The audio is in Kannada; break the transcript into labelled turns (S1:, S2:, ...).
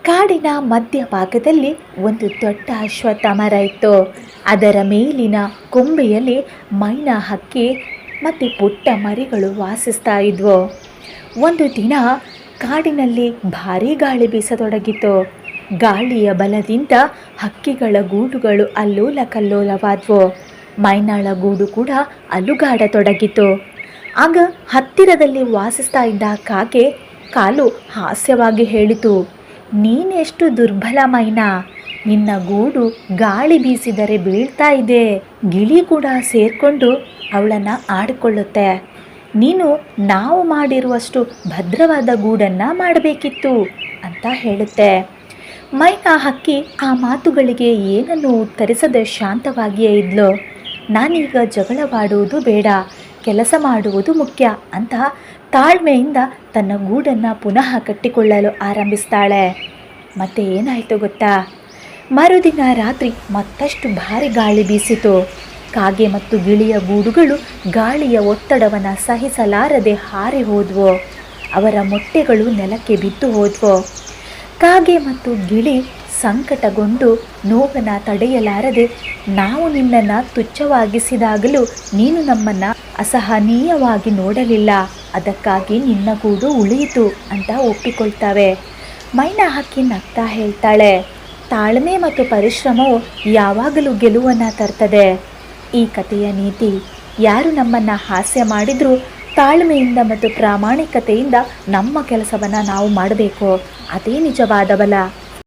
S1: ಕಾಡಿನ ಮಧ್ಯಭಾಗದಲ್ಲಿ ಒಂದು ದೊಡ್ಡ ಅಶ್ವತ್ಥ ಮರ ಇತ್ತು. ಅದರ ಮೇಲಿನ ಕೊಂಬೆಯಲ್ಲಿ ಮೈನಾ ಹಕ್ಕಿ ಮತ್ತು ಪುಟ್ಟ ಮರಿಗಳು ವಾಸಿಸ್ತಾ ಇದ್ವು. ಒಂದು ದಿನ ಕಾಡಿನಲ್ಲಿ ಭಾರೀ ಗಾಳಿ ಬೀಸತೊಡಗಿತು. ಗಾಳಿಯ ಬಲದಿಂದ ಹಕ್ಕಿಗಳ ಗೂಡುಗಳು ಅಲ್ಲೋಲ ಕಲ್ಲೋಲವಾದವು. ಮೈನಾಳ ಗೂಡು ಕೂಡ ಅಲುಗಾಡತೊಡಗಿತು. ಆಗ ಹತ್ತಿರದಲ್ಲಿ ವಾಸಿಸ್ತಾ ಇದ್ದ ಕಾಗೆ ಕಾಲು ಹಾಸ್ಯವಾಗಿ ಹೇಳಿತು, ನೀನೆಷ್ಟು ದುರ್ಬಲ ಮೈನಾ, ನಿನ್ನ ಗೂಡು ಗಾಳಿ ಬೀಸಿದರೆ ಬೀಳ್ತಾ ಇದೆ. ಗಿಳಿ ಕೂಡ ಸೇರಿಕೊಂಡು ಅವಳನ್ನು ಆಡಿಕೊಳ್ಳುತ್ತೆ. ನೀನು ನಾವು ಮಾಡಿರುವಷ್ಟು ಭದ್ರವಾದ ಗೂಡನ್ನು ಮಾಡಬೇಕಿತ್ತು ಅಂತ ಹೇಳುತ್ತೆ. ಮೈನಾ ಹಕ್ಕಿ ಆ ಮಾತುಗಳಿಗೆ ಏನನ್ನು ಉತ್ತರಿಸದೆ ಶಾಂತವಾಗಿಯೇ ಇದ್ಲು. ನಾನೀಗ ಜಗಳವಾಡುವುದು ಬೇಡ, ಕೆಲಸ ಮಾಡುವುದು ಮುಖ್ಯ ಅಂತ ತಾಳ್ಮೆಯಿಂದ ತನ್ನ ಗೂಡನ್ನು ಪುನಃ ಕಟ್ಟಿಕೊಳ್ಳಲು ಆರಂಭಿಸ್ತಾಳೆ. ಮತ್ತೆ ಏನಾಯಿತು ಗೊತ್ತಾ? ಮರುದಿನ ರಾತ್ರಿ ಮತ್ತಷ್ಟು ಭಾರಿ ಗಾಳಿ ಬೀಸಿತು. ಕಾಗೆ ಮತ್ತು ಗಿಳಿಯ ಗೂಡುಗಳು ಗಾಳಿಯ ಒತ್ತಡವನ್ನು ಸಹಿಸಲಾರದೆ ಹಾರಿ ಹೋದವು. ಅವರ ಮೊಟ್ಟೆಗಳು ನೆಲಕ್ಕೆ ಬಿದ್ದು ಹೋದವು. ಕಾಗೆ ಮತ್ತು ಗಿಳಿ ಸಂಕಟಗೊಂಡು ನೋವನ್ನು ತಡೆಯಲಾರದೆ, ನಾವು ನಿನ್ನನ್ನು ತುಚ್ಛವಾಗಿಸಿದಾಗಲೂ ನೀನು ನಮ್ಮನ್ನು ಅಸಹನೀಯವಾಗಿ ನೋಡಲಿಲ್ಲ, ಅದಕ್ಕಾಗಿ ನಿನ್ನ ಗೂಡು ಉಳಿಯಿತು ಅಂತ ಒಪ್ಪಿಕೊಳ್ತವೆ. ಮೈನಾ ಹಕ್ಕಿ ನಗ್ತಾ ಹೇಳ್ತಾಳೆ, ತಾಳ್ಮೆ ಮತ್ತು ಪರಿಶ್ರಮವು ಯಾವಾಗಲೂ ಗೆಲುವನ್ನು ತರ್ತದೆ. ಈ ಕಥೆಯ ನೀತಿ, ಯಾರು ನಮ್ಮನ್ನು ಹಾಸ್ಯ ಮಾಡಿದರೂ ತಾಳ್ಮೆಯಿಂದ ಮತ್ತು ಪ್ರಾಮಾಣಿಕತೆಯಿಂದ ನಮ್ಮ ಕೆಲಸವನ್ನು ನಾವು ಮಾಡಬೇಕು. ಅದೇ ನಿಜವಾದ ಬಲ.